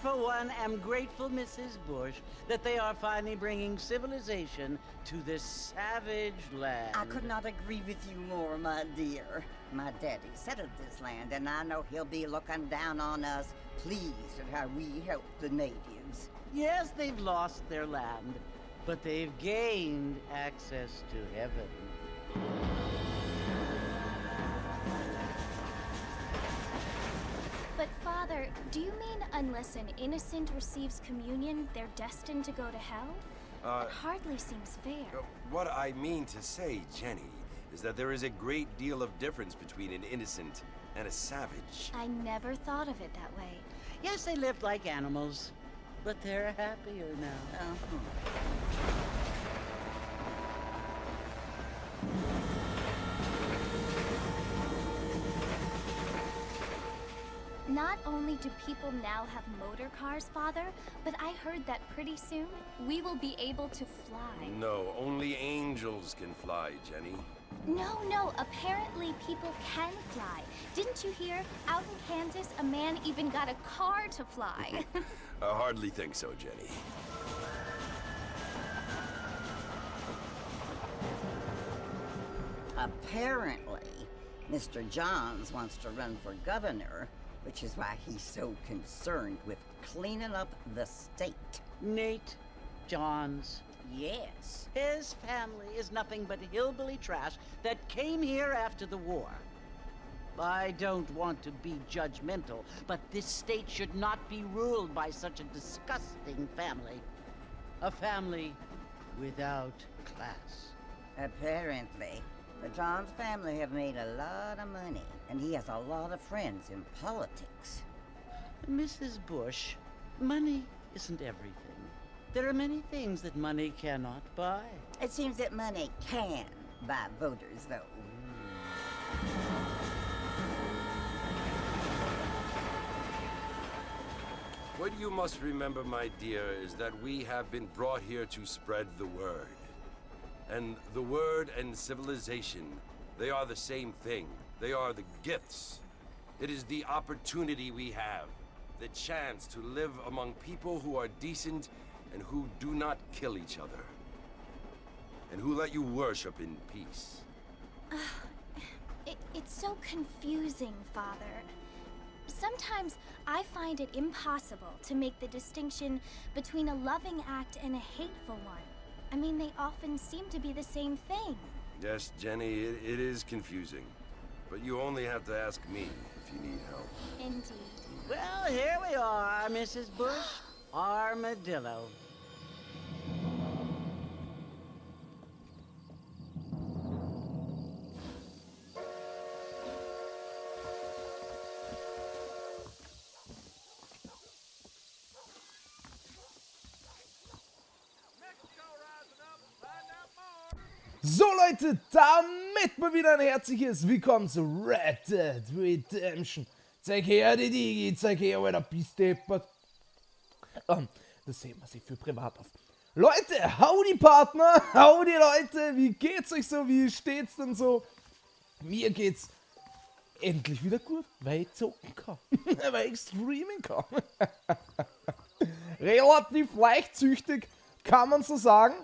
for one, am grateful, Mrs. Bush, that they are finally bringing civilization to this savage land. I could not agree with you more, my dear. My daddy settled this land, and I know he'll be looking down on us, pleased at how we help the natives. Yes, they've lost their land, but they've gained access to heaven. But Father, do you mean unless an innocent receives communion, they're destined to go to hell? It hardly seems fair. What I mean to say, Jenny, is that there is a great deal of difference between an innocent and a savage. I never thought of it that way. Yes, they lived like animals, but they're happier now. Not only do people now have motor cars, Father, but I heard that pretty soon we will be able to fly. No, only angels can fly, Jenny. No, apparently people can fly. Didn't you hear? Out in Kansas, a man even got a car to fly. I hardly think so, Jenny. Apparently, Mr. Johns wants to run for governor, which is why he's so concerned with cleaning up the state. Nate Johns. Yes. His family is nothing but hillbilly trash that came here after the war. I don't want to be judgmental, but this state should not be ruled by such a disgusting family. A family without class. Apparently, the Johns family have made a lot of money, and he has a lot of friends in politics. Mrs. Bush, money isn't everything. There are many things that money cannot buy. It seems that money can buy voters, though. What you must remember, my dear, is that we have been brought here to spread the word. And the word and civilization, they are the same thing. They are the gifts. It is the opportunity we have, the chance to live among people who are decent and who do not kill each other, and who let you worship in peace. It's so confusing, Father. Sometimes I find it impossible to make the distinction between a loving act and a hateful one. I mean, they often seem to be the same thing. Yes, Jenny, it is confusing. But you only have to ask me if you need help. Indeed. Well, here we are, Mrs. Bush. Armadillo. So Leute, damit mal wieder ein herzliches Willkommen zu Red Dead Redemption. Zeig her die Digi, zeig her, Alter, bist deppert. Das sehen wir sich für privat auf. Leute, howdy Partner, howdy Leute, wie geht's euch so, wie steht's denn so? Mir geht's endlich wieder gut, weil ich zocken kann, weil ich streamen kann. Relativ leichtzüchtig, kann man so sagen.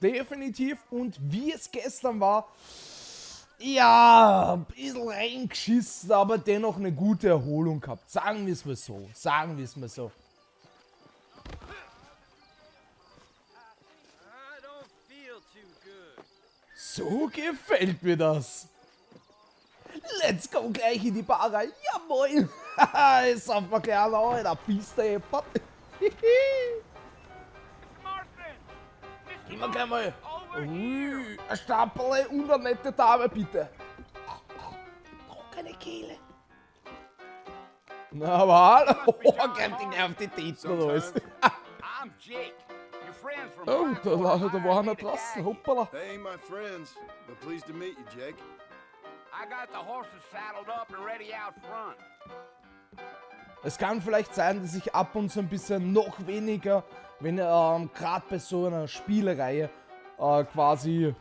Definitiv. Und wie es gestern war, ja, ein bisschen reingeschissen, aber dennoch eine gute Erholung gehabt. Sagen wir es mal so. Sagen wir es mal so. So gefällt mir das. Let's go gleich in die Bar rein. Jawohl. Ist auf mal klar, Alter. Bist du deppert. Gib mir gleich mal. Ein Stapel und eine nette Dame, bitte. Trockene Kehle. Na, aber hallo. Greift ihn auf die Titten oder alles. Oh, da war einer draußen. Hoppala. They ain't my friends, but pleased to meet you, Jake. I got the horses saddled up and ready out front. Es kann vielleicht sein, dass ich ab und zu ein bisschen noch weniger, wenn gerade bei so einer Spielereihe quasi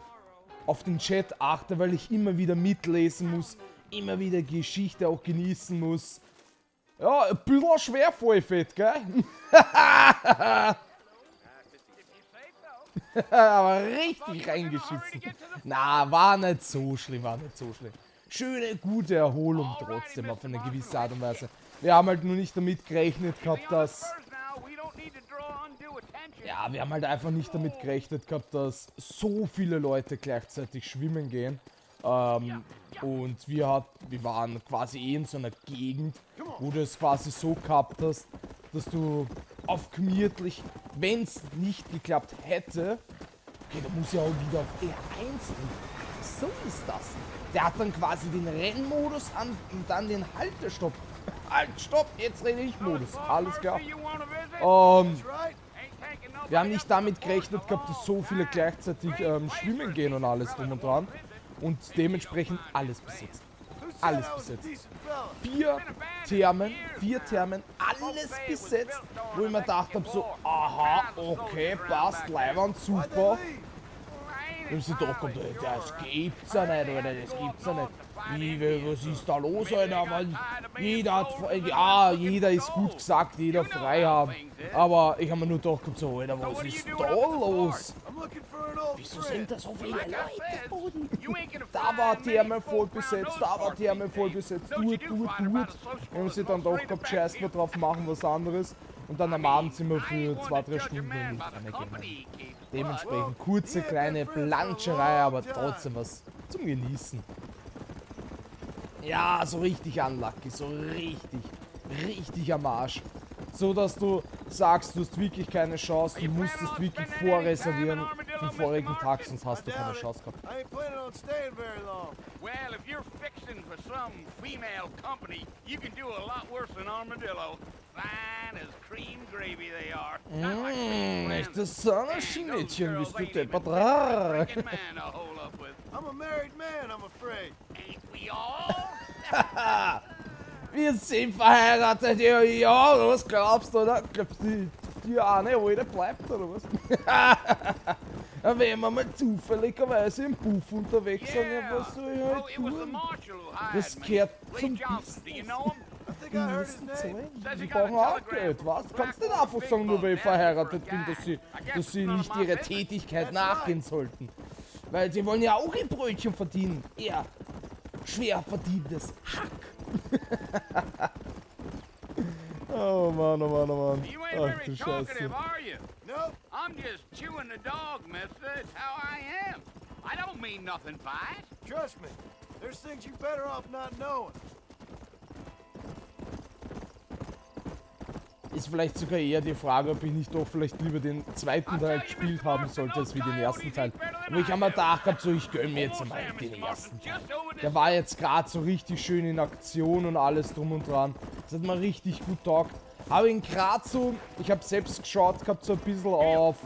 auf den Chat achte, weil ich immer wieder mitlesen muss, immer wieder Geschichte auch genießen muss. Ja, ein bisschen Schwerfallfett, gell? Aber richtig reingeschissen. Na, war nicht so schlimm, war nicht so schlimm. Schöne, gute Erholung trotzdem auf eine gewisse Art und Weise. Wir haben halt nur nicht damit gerechnet gehabt, dass... Ja, wir haben halt einfach nicht damit gerechnet gehabt, dass so viele Leute gleichzeitig schwimmen gehen. Und wir waren quasi in so einer Gegend, wo du es quasi so gehabt hast, dass du auf gemütlich, wenn es nicht geklappt hätte, okay, da muss ja auch wieder auf R1 drücken. So ist das. Der hat dann quasi den Rennmodus an und dann den Haltestopp. Halt, stopp, jetzt renne ich Modus. Alles klar. Wir haben nicht damit gerechnet gehabt, dass so viele gleichzeitig schwimmen gehen und alles drum und dran. Und dementsprechend alles besetzt. Alles besetzt. 4 Thermen, alles besetzt, wo ich mir gedacht habe, so, aha, okay, passt, Leibwand, super. Und sie gedacht, das gibt's ja nicht, oder das gibt's ja nicht. Was ist da los, Alter? Man, jeder hat, ja, jeder ist gut gesagt, jeder frei haben. Aber ich habe mir nur gedacht, so, Alter, was ist da los? Wieso sind da so viele Leute am Boden? Da war Therme voll besetzt, da war Therme voll besetzt, Wir haben sie dann doch gehabt, scheiß mal drauf, machen was anderes. Und dann am Abend sind wir für 2-3 Stunden nicht reingehen. Dementsprechend kurze, kleine Planscherei, aber trotzdem was zum Genießen. Ja, so richtig unlucky, so richtig am Arsch. So, dass du sagst, du hast wirklich keine Chance, du musstest wirklich vorreservieren vom vorigen Tag, sonst hast du keine Chance gehabt. I ain't planning on staying very long. Well, if you're fixing for some female company, you can do a lot worse than armadillo. Fine as cream gravy they are. Echtes Sonnenschnittchen, bist du deppert. I'm a married man, I'm afraid. Ain't we all? Wir sind verheiratet, ja, was glaubst du, oder? Glaubst du, die eine alte bleibt, oder was? Wenn wir mal zufälligerweise im Puff unterwegs sind, ja, was soll ich halt tun? Das gehört zum Business. Die müssen zahlen. Die brauchen auch Geld, was? Du kannst nicht einfach sagen, nur weil ich verheiratet bin, dass sie nicht ihrer Tätigkeit nachgehen sollten. Weil sie wollen ja auch ein Brötchen verdienen. Ja, schwer verdientes Hack. Oh Mann, oh Mann, oh Mann. Ach du Scheiße. Nope. I'm just chewing the dog, mister. It's how I am. I don't mean nothing by it. Trust me, there's things you better off not knowing. Ist vielleicht sogar eher die Frage, ob ich nicht doch vielleicht lieber den zweiten Teil gespielt haben sollte, als wie den ersten Teil. Aber ich habe mir gedacht gehabt, so ich gönne mir jetzt einmal den ersten Teil. Der war jetzt gerade so richtig schön in Aktion und alles drum und dran. Das hat mir richtig gut taugt. Habe ihn gerade so, ich habe selbst geschaut gehabt, so ein bisschen auf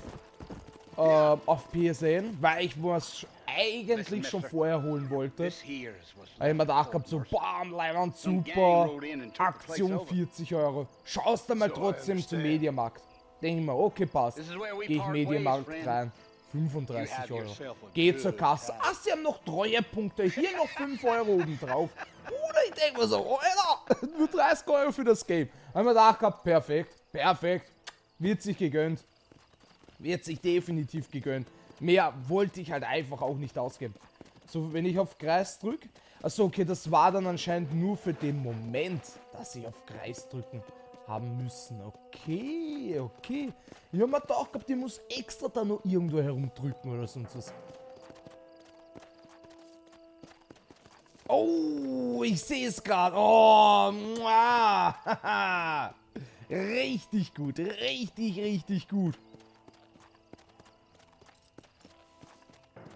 PSN, weil ich was eigentlich schon vorher holen wollte. Habe ich mir gedacht gehabt, so bam, Leihwand, super, Aktion 40 Euro. Schaust du mal trotzdem zum Mediamarkt. Denke ich mir, okay, passt. Gehe ich Mediamarkt rein. 35 Euro. Geht zur Kasse. Ah, sie haben noch Treuepunkte. Hier noch 5 Euro obendrauf. Oder ich denke mir so, Alter, nur 30 Euro für das Game. Haben wir gedacht gehabt, perfekt, perfekt. Wird sich gegönnt. Wird sich definitiv gegönnt. Mehr wollte ich halt einfach auch nicht ausgeben. So, wenn ich auf Kreis drücke. Achso, okay, das war dann anscheinend nur für den Moment, dass ich auf Kreis drücken haben müssen. Okay, okay. Ich habe mir gedacht gehabt, ich muss extra da noch irgendwo herumdrücken oder sonst was. Oh, ich sehe es gerade. Oh, richtig gut, richtig gut.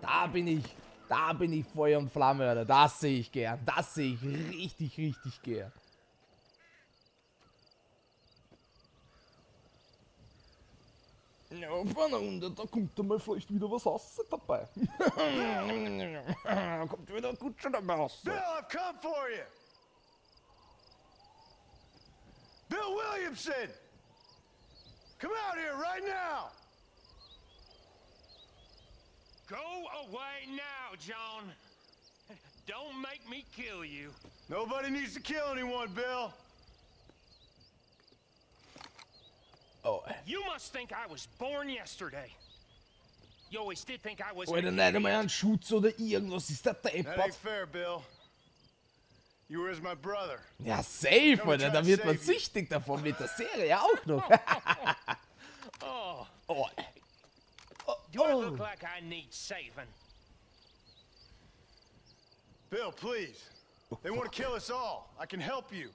Da bin ich Feuer und Flamme, Alter. Das sehe ich gern. Das sehe ich richtig gern. Ja, und da kommt dann mal vielleicht wieder was raus dabei. Da kommt wieder gut schon dabei raus. Bill, I've come for you. Bill Williamson! Come out here right now! Go away now, John. Don't make me kill you. Nobody needs to kill anyone, Bill. Oh. You must think I was born yesterday. You always did think I was Alter, an nicht einmal idiot. ein Schutz oder irgendwas, ist der That ain't deppert. fair, Bill. You were as my brother. Ja, safe, Come Alter, try da to wird man save you. süchtig davon mit der Serie auch noch. Oh, Oh. do I look like I need saving? Bill, please. They want to kill us all. I can help you.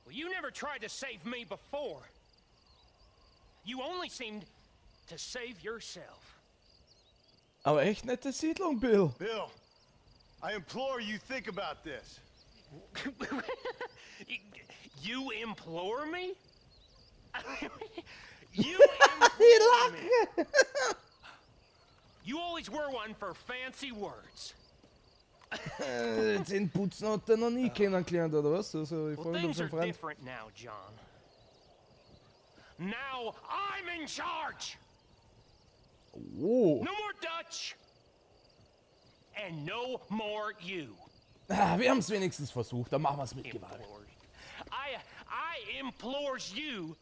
Well, you never tried to save me before. You only seemed to save yourself. Aber echt nette Siedlung, Bill. Bill, I implore you think about this. You implore me? You implore me? You always were one for fancy words. Den Putzen hat er noch nie kennengelernt, oder was? Also, ich Well, frage mich things are auf Freund. different now, John. Now I'm in charge. Oh. No more Dutch. And no more you. Ah, wir haben es wenigstens versucht, dann machen wir es mit Gewalt. Implores. I implores you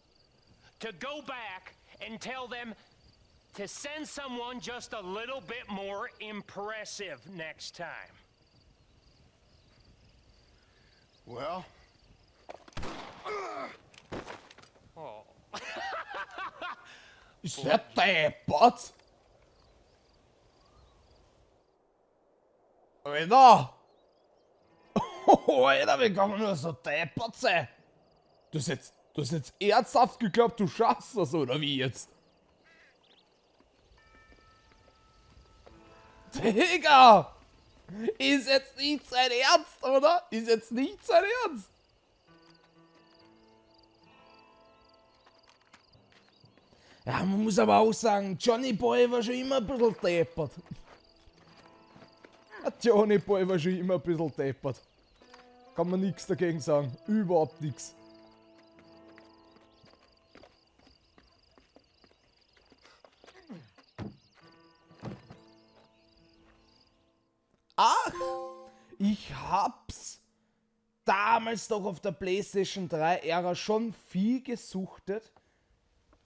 to go back and tell them to send someone just a little bit more impressive next time. Well, Oh. Ist der deppert? Alter! Oh, Alter, wie kann man nur so deppert sein? Du hast jetzt ernsthaft geglaubt, du schaffst das, oder wie jetzt? Digga! Ist jetzt nicht sein Ernst, oder? Ist jetzt nicht sein Ernst. Ja, man muss aber auch sagen, Johnny Boy war schon immer ein bisschen deppert. Johnny Boy war schon immer ein bisschen deppert. Kann man nichts dagegen sagen. Überhaupt nichts. Ach, ich hab's damals doch auf der PlayStation 3 Ära schon viel gesuchtet.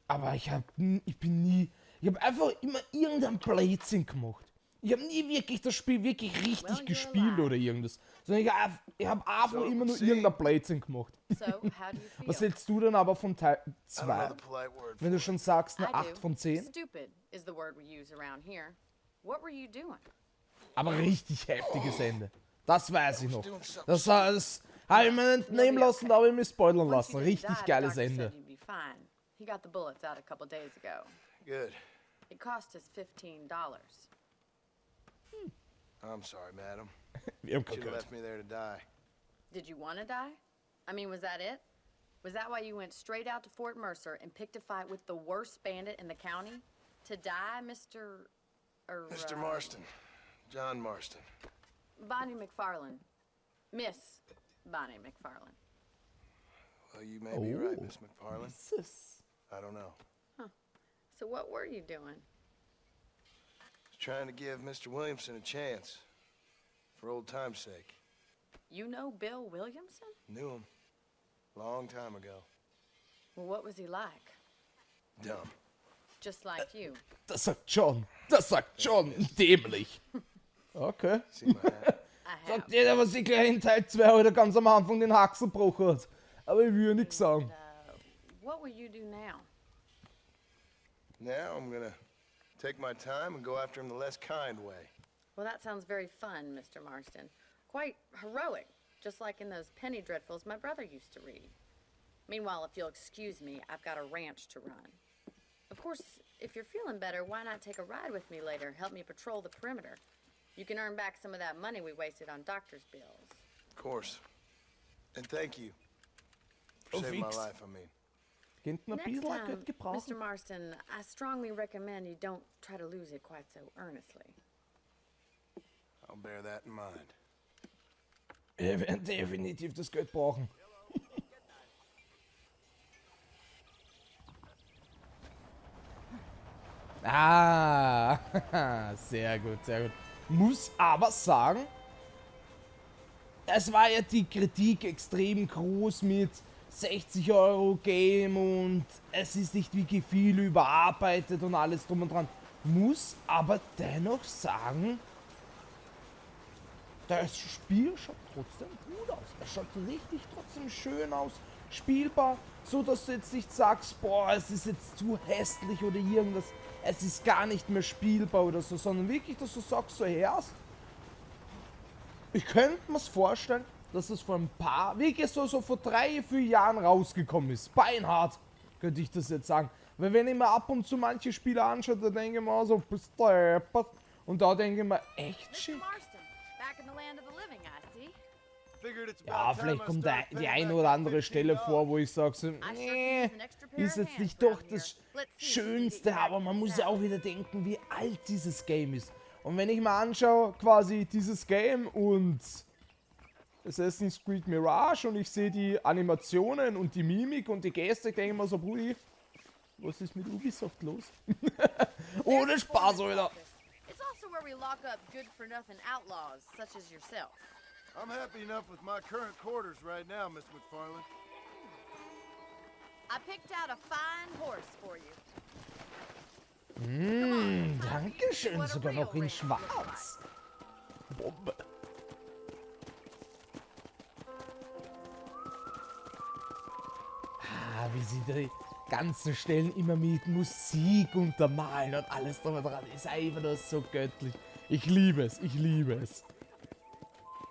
Aber ich hab einfach immer irgendein Blödsinn gemacht. Ich habe nie wirklich das Spiel wirklich richtig gespielt oder irgendwas. Sondern ich hab einfach immer nur irgendein Blödsinn gemacht. So, how do you feel? Was hältst du denn aber von Teil I don't know 2? the polite word Wenn du schon sagst, eine I 8 do. von 10? Stupid is the word we use around here. What were you doing? Aber richtig heftiges Ende. Das weiß ich noch. Das habe ich mir nicht nehmen lassen, da habe ich mich spoilern Once lassen. you didn't Richtig die, the geiles doctor Ende. said you'd be fine. He got the bullets out a couple days ago. Good. It cost us $15. I'm sorry, madam. Wir haben Should have gehört. left me there to die. Did you want to die? I mean, was that it? Was that why you went straight out to Fort Mercer and picked a fight with the worst bandit in the county? To die, Mr. Mr. Marston. John Marston. Bonnie McFarlane. Miss Bonnie McFarlane. Well, you may be right, Oh. Miss McFarlane. Jesus. I don't know. So what were you doing? Just trying to give Mr. Williamson a chance. For old time's sake. You know Bill Williamson? Knew him. Long time ago. Well, what was he like? Dumb. Just like you. Das sagt John. Das sagt John. Dämlich. Okay. See my hat? I have. Sagt jeder, was ich gleich in Teil 2 oder ganz am Anfang den Haxenbruch hat. Aber ich will ja nichts sagen. What will you do now? Now I'm gonna take my time and go after him the less kind way. Well, that sounds very fun, Mr. Marston. Quite heroic, just like in those penny dreadfuls my brother used to read. Meanwhile, if you'll excuse me, I've got a ranch to run. Of course, if you're feeling better, why not take a ride with me later? Help me patrol the perimeter. You can earn back some of that money we wasted on doctor's bills. Of course. And thank you. For Oh, saving my fix. life, I mean. Könnten ein Next bisschen time, könnte gebrauchen. Mr. Marston, I strongly recommend you don't try to lose it quite so earnestly. I'll bear that in mind. Wir werden definitiv das Geld brauchen. Ah, sehr gut, sehr gut. Muss aber sagen, es war ja die Kritik extrem groß mit, 60 Euro Game und es ist nicht wirklich viel überarbeitet und alles drum und dran. Muss aber dennoch sagen, das Spiel schaut trotzdem gut aus. Es schaut richtig trotzdem schön aus, spielbar, so dass du jetzt nicht sagst, boah, es ist jetzt zu hässlich oder irgendwas. Es ist gar nicht mehr spielbar oder so, sondern wirklich, dass du sagst, so herrst. Ich könnte mir's vorstellen, dass es vor ein paar, wirklich so vor 3, 4 Jahren rausgekommen ist. Beinhart, könnte ich das jetzt sagen. Weil wenn ich mir ab und zu manche Spiele anschaue, da denke ich mir so, bist du deppert. Und da denke ich mir, echt schick. Ja, vielleicht kommt die eine oder andere Stelle vor, wo ich sage so, nee, ist jetzt nicht doch das Schönste, aber man muss ja auch wieder denken, wie alt dieses Game ist. Und wenn ich mal anschaue, quasi dieses Game und Assassin's Creed Mirage und ich sehe die Animationen und die Mimik und die Gestik, denke ich mir so, Brudi, was ist mit Ubisoft los? Ohne Spaß, Alter. It's also where we lock up good-for-nothing outlaws, such as yourself. I'm happy enough with my current quarters right now, Miss McFarland. I picked out a fine horse for you. Danke schön, sogar noch in schwarz. Bombe. Wie sie die ganzen Stellen immer mit Musik untermalen und alles drum und dran. Ist einfach nur so göttlich. Ich liebe es, ich liebe es.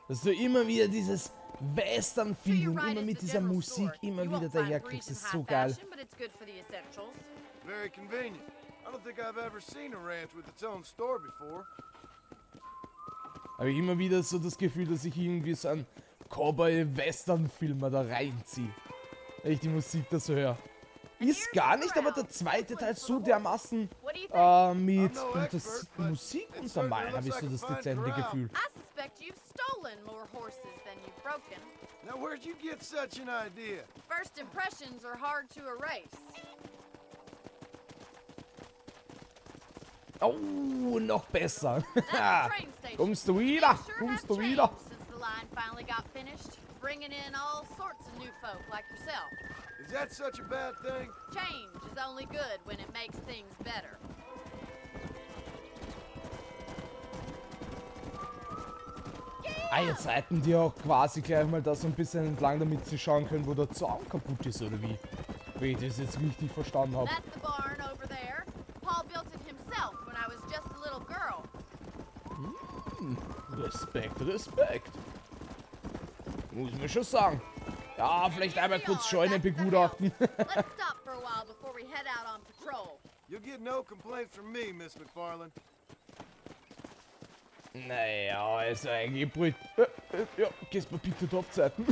Dass du immer wieder dieses Western-Feeling, immer mit dieser Musik, immer wieder daherkriegst. Das ist so geil. Very convenient. I don't think I've ever seen a ranch with its own store before. Habe ich immer wieder so das Gefühl, dass ich irgendwie so einen Cowboy-Western-Filmer da reinziehe. Wenn ich die Musik da so höre. Ist gar nicht, aber der zweite Teil so dermaßen mit Musik untermalen, habe ich so das dezente Gefühl. Now where'd you get such an idea? First impressions are hard to erase. Oh, noch besser. Kommst du wieder? Kommst du wieder? Since the line finally got finished, bringing in all sorts of new folk like yourself. Is that such a bad thing? Change is only good when it makes things better. Jetzt reiten die auch quasi gleich mal da so ein bisschen entlang, damit sie schauen können, wo der Zaun kaputt ist, oder wie? Wenn ich das jetzt richtig verstanden habe. That's the barn over there. Paul built it himself when I was just a little girl. Respekt, Respekt. Muss man schon sagen. Ja, vielleicht einmal kurz Scheune begutachten. Let's stop for a while before we head out on patrol. You'll get no complaints from me, Miss McFarland. Naja, also eigentlich... Ja, gehst mal bitte da auf Zeiten.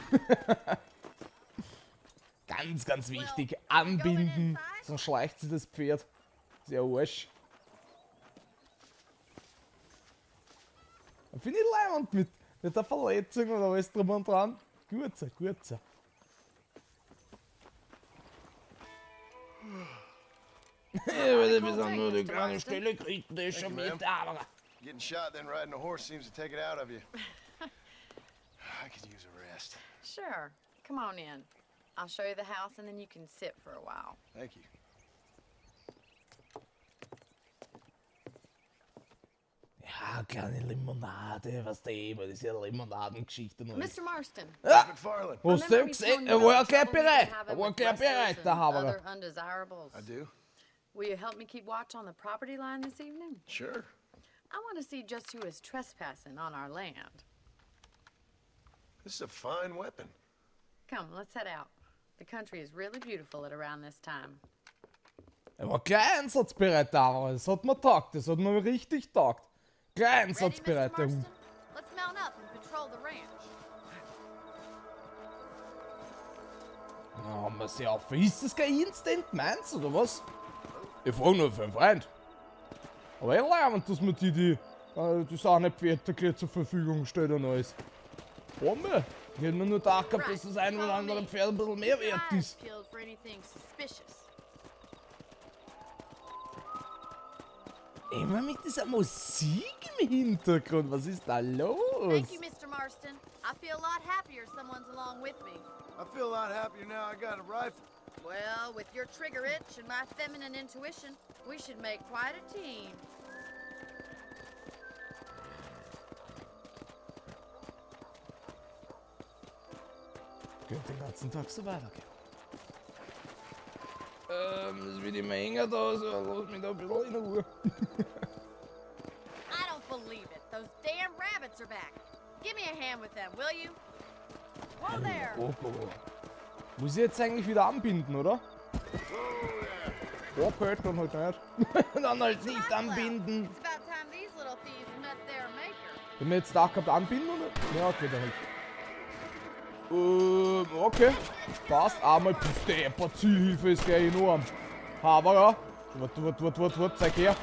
Ganz, ganz wichtig. Anbinden, sonst schleicht sich das Pferd. Sehr Arsch. Finde ich leibend mit der Verletzung und alles drum und dran. Gut so, gut so. Wir müssen nur die kleine Stelle kriegen, das ist schon mit, aber... Getting shot then riding a horse seems to take it out of you. I could use a rest. Sure. Come on in. I'll show you the house and then you can sit for a while. Thank you. Ja, kleine Limonade, was der das ist ja Limonadengeschichte. Mr. Marston. Ja, McFarland. hast du gesehen? Er war ja gleich bereit. Er war gleich bereit, der Haber. I do. Will you help me keep watch on the property line this evening? Sure. I want to see just who is trespassing on our land. This is a fine weapon. Come, let's head out. The country is really beautiful at around this time. Er war gleich einsatzbereit, aber es hat mir taugt, das hat mir richtig taugt. Gleich Ready, Mr. einsatzbereit, der Hund. Marston? Let's mount up and patrol the ranch. Na, haben wir sie auf. Ist das kein Instant, meinst du, oder was? Ich frage nur für einen Freund. Aber ich lerne, dass man die Sahnepferde gleich zur Verfügung stellt und alles. Bombe! Ich hätte mir nur gedacht gehabt, dass das ein oder andere Pferd ein bisschen mehr wert ist. Immer mit dieser Musik im Hintergrund. Was ist da los? Thank you, Mr. Marston. I feel a lot happier someone's along with me. I feel a lot happier now I got a rifle. Well, with your trigger itch and my feminine intuition, we should make quite a team. Könnte den ganzen Tag so weitergehen. Das wird immer enger da, so lass mich da ein bisschen in Ruhe. I don't believe it. Those damn rabbits are back. Give me a hand with them, will you? Whoa there! Oh. Muss ich jetzt eigentlich wieder anbinden, oder? Okay, dann halt nicht. Dann halt nicht anbinden. It's about time these little thieves met their maker. Wenn wir jetzt da gehabt anbinden, oder? Ja, okay, dann halt. Okay. Passt. Einmal Pistepper, Zielhilfe ist gleich enorm. Aber ja. Wart, zeig her.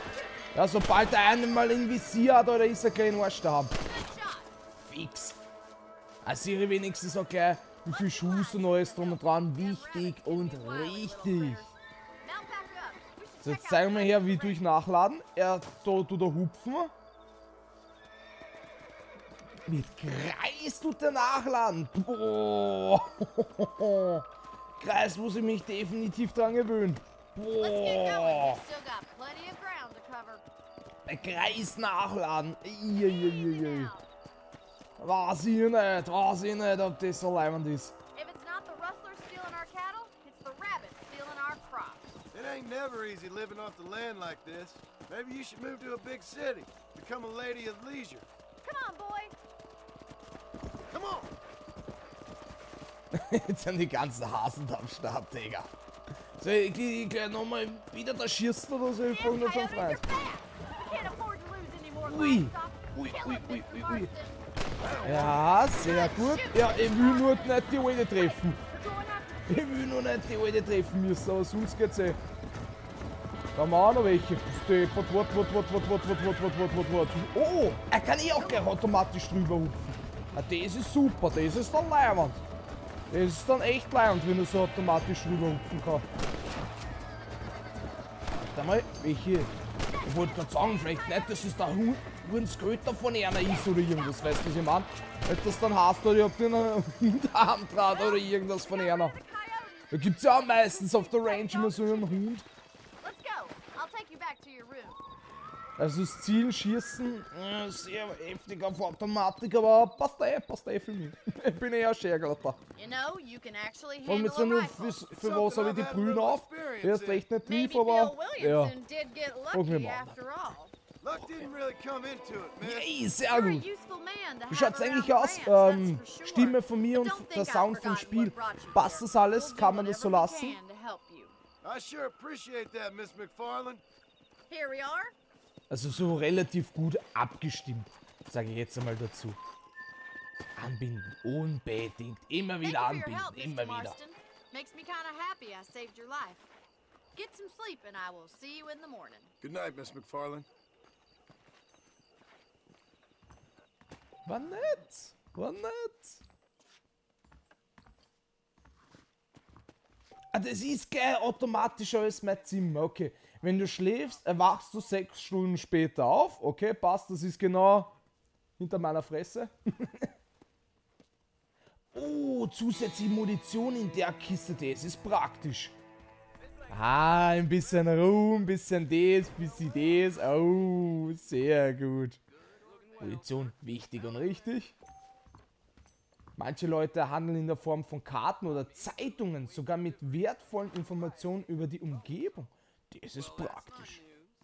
Ja, sobald der eine mal ein Visier hat, oder ist er gleich in den Arsch da haben. Fix. Also ich wenigstens auch gleich, wie viel Schuss und alles drum und dran. Wichtig und richtig. So, jetzt zeigen wir her, wie durch nachladen. Da tut er hupfen. Mit Kreis tut er nachladen. Boah. Kreis muss ich mich definitiv dran gewöhnen. Boah. Bei Kreis nachladen. Weiß ich nicht, ob das so leibend ist. It ain't never easy living off the land like this. Maybe you should move to a big city. Become a lady of leisure. Come on, boy. Come on! Jetzt sind die ganzen Hasen am Start, Digga. So, ich gleich nochmal wieder da schießen oder so, ich frage nur zum Freund. Ui. Ja, sehr gut. Ja, ich will nur nicht die Alte treffen. Ich will nur nicht die Alte treffen müssen, aber sonst geht's eh. Da haben wir auch noch welche. Wart. Oh, er kann eh auch gleich automatisch drüber hupfen. Ah, das ist super, das ist dann leibend. Das ist dann echt leibend, wenn er so automatisch drüber hupfen kann. Warte mal, welche? Ich wollte gerade sagen, vielleicht nicht, dass es der Hurensköter von einer ist oder irgendwas, weißt du, was ich meine? Nicht, dass dann heißt, ich hab den Hundarmdraht oder irgendwas von einer. Da gibt's ja auch meistens auf der Range immer so einen Hund. Also das Zielen, Schießen, sehr heftig auf Automatik, aber passt eh für mich. Ich bin eher Scherglatter. Vor allem jetzt nur für was habe ich die Brühen auf. Er ist echt nicht tief, aber ja. Gucken wir mal. Yay, sehr gut. Wie schaut's eigentlich aus? Stimme von mir und der Sound vom Spiel. Passt das alles? Kann man das so lassen? I sure appreciate that, Miss McFarland. Here we are. Also so relativ gut abgestimmt, sage ich jetzt einmal dazu. Anbinden, unbedingt, immer wieder anbinden, immer wieder. Makes me kind of happy I saved your life. Get some sleep and I will see you in the morning. Good night, Miss McFarland. War nett, war nett. Ah, das ist gleich automatisch als mein Zimmer, okay. Wenn du schläfst, erwachst du 6 Stunden später auf. Okay, passt, das ist genau hinter meiner Fresse. Oh, zusätzliche Munition in der Kiste, das ist praktisch. Ah, ein bisschen Ruhe, ein bisschen das, ein bisschen das. Oh, sehr gut. Munition, wichtig und richtig. Manche Leute handeln in der Form von Karten oder Zeitungen, sogar mit wertvollen Informationen über die Umgebung. Das ist praktisch.